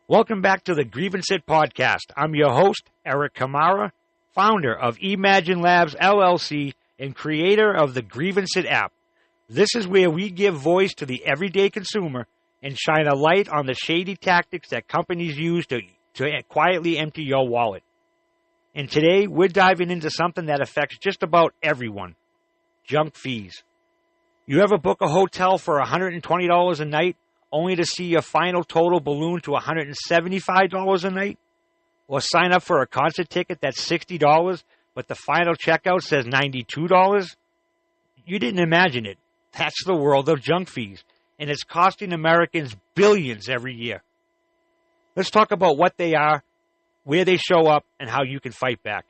Welcome back to the Grievance-It Podcast. I'm your host, Eric Kamara, founder of E-MAGINE Labs LLC and creator of the Grievance-It App. This is where we give voice to the everyday consumer and shine a light on the shady tactics that companies use to quietly empty your wallet. And today, we're diving into something that affects just about everyone: junk fees. You ever book a hotel for $120 a night only to see your final total balloon to $175 a night? Or sign up for a concert ticket that's $60, but the final checkout says $92? You didn't imagine it. That's the world of junk fees, and it's costing Americans billions every year. Let's talk about what they are, where they show up, and how you can fight back.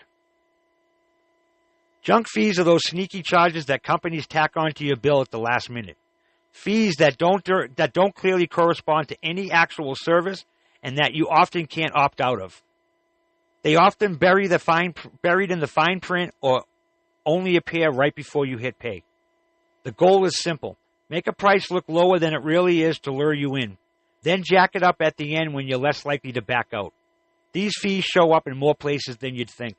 Junk fees are those sneaky charges that companies tack onto your bill at the last minute. Fees that don't clearly correspond to any actual service and that you often can't opt out of. They often buried in the fine print or only appear right before you hit pay. The goal is simple: make a price look lower than it really is to lure you in. Then jack it up at the end when you're less likely to back out. These fees show up in more places than you'd think.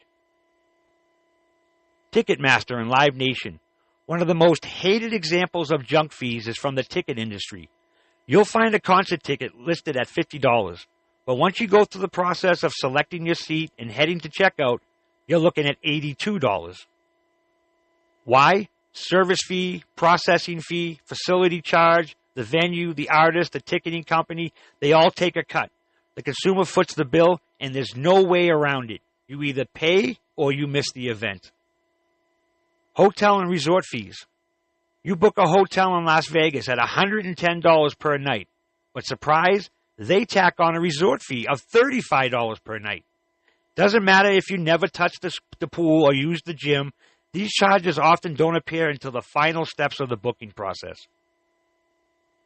Ticketmaster and Live Nation. One of the most hated examples of junk fees is from the ticket industry. You'll find a concert ticket listed at $50, but once you go through the process of selecting your seat and heading to checkout, you're looking at $82. Why? Service fee, processing fee, facility charge, the venue, the artist, the ticketing company, they all take a cut. The consumer foots the bill, and there's no way around it. You either pay or you miss the event. Hotel and resort fees. You book a hotel in Las Vegas at $110 per night, but surprise, they tack on a resort fee of $35 per night. Doesn't matter if you never touch the pool or use the gym, these charges often don't appear until the final steps of the booking process.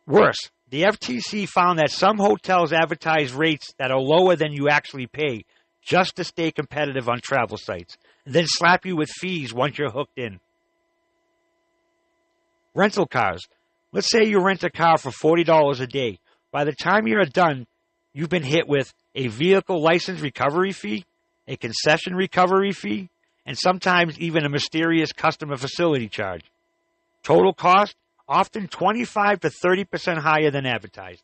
Worse, the FTC found that some hotels advertise rates that are lower than you actually pay just to stay competitive on travel sites, and then slap you with fees once you're hooked in. Rental cars. Let's say you rent a car for $40 a day. By the time you're done, you've been hit with a vehicle license recovery fee, a concession recovery fee, and sometimes even a mysterious customer facility charge. Total cost, often 25 to 30% higher than advertised.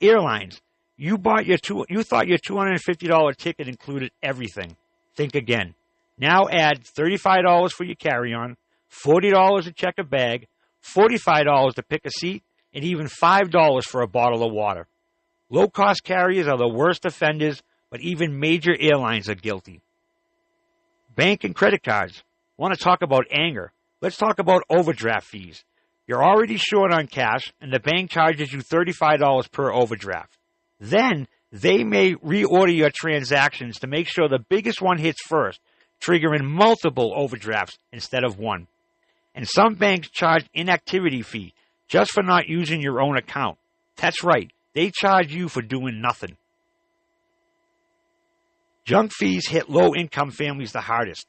Airlines. You thought your $250 ticket included everything. Think again. Now add $35 for your carry-on, $40 to check a bag, $45 to pick a seat, and even $5 for a bottle of water. Low-cost carriers are the worst offenders, but even major airlines are guilty. Bank and credit cards. Want to talk about anger? Let's talk about overdraft fees. You're already short on cash, and the bank charges you $35 per overdraft. Then, they may reorder your transactions to make sure the biggest one hits first, triggering multiple overdrafts instead of one. And some banks charge inactivity fee just for not using your own account. That's right, they charge you for doing nothing. Junk fees hit low-income families the hardest.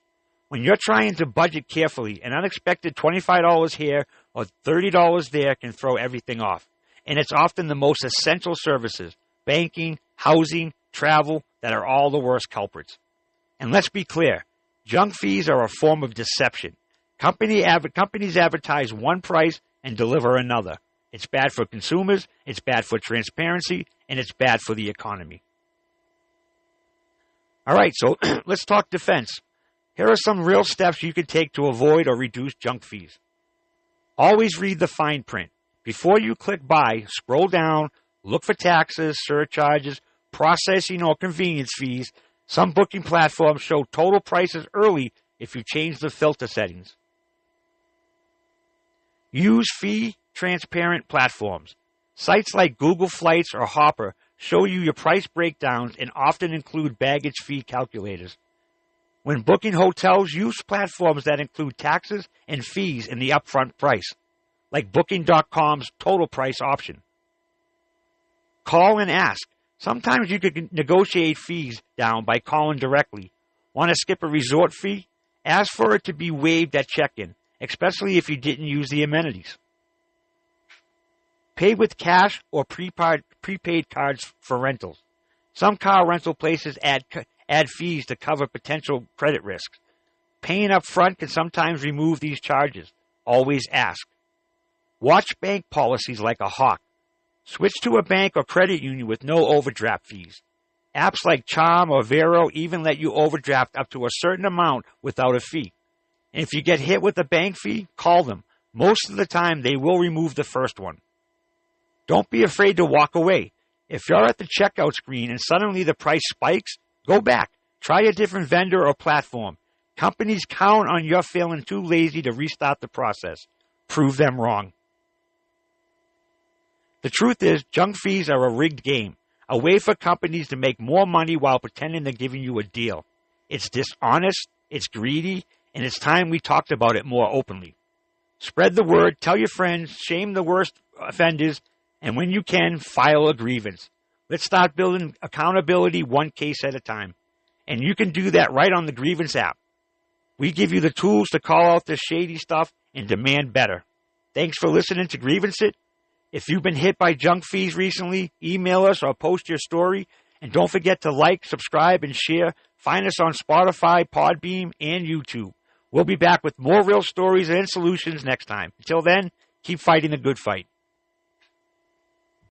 When you're trying to budget carefully, an unexpected $25 here or $30 there can throw everything off. And it's often the most essential services, banking, housing, travel, that are all the worst culprits. And let's be clear, junk fees are a form of deception. Companies advertise one price and deliver another. It's bad for consumers, it's bad for transparency, and it's bad for the economy. All right, so let's talk defense. Here are some real steps you can take to avoid or reduce junk fees. Always read the fine print. Before you click buy, scroll down, look for taxes, surcharges, processing or convenience fees. Some booking platforms show total prices early if you change the filter settings. Use fee-transparent platforms. Sites like Google Flights or Hopper show you your price breakdowns and often include baggage fee calculators. When booking hotels, use platforms that include taxes and fees in the upfront price, like Booking.com's total price option. Call and ask. Sometimes you can negotiate fees down by calling directly. Want to skip a resort fee? Ask for it to be waived at check-in, especially if you didn't use the amenities. Pay with cash or prepaid cards for rentals. Some car rental places add fees to cover potential credit risks. Paying up front can sometimes remove these charges. Always ask. Watch bank policies like a hawk. Switch to a bank or credit union with no overdraft fees. Apps like Charm or Vero even let you overdraft up to a certain amount without a fee. And if you get hit with a bank fee, call them. Most of the time, they will remove the first one. Don't be afraid to walk away. If you're at the checkout screen and suddenly the price spikes, go back. Try a different vendor or platform. Companies count on your feeling too lazy to restart the process. Prove them wrong. The truth is, junk fees are a rigged game, a way for companies to make more money while pretending they're giving you a deal. It's dishonest, it's greedy, and it's time we talked about it more openly. Spread the word, tell your friends, shame the worst offenders, and when you can, file a grievance. Let's start building accountability one case at a time. And you can do that right on the Grievance app. We give you the tools to call out this shady stuff and demand better. Thanks for listening to Grievance-It. If you've been hit by junk fees recently, email us or post your story. And don't forget to like, subscribe, and share. Find us on Spotify, Podbean, and YouTube. We'll be back with more real stories and solutions next time. Until then, keep fighting the good fight.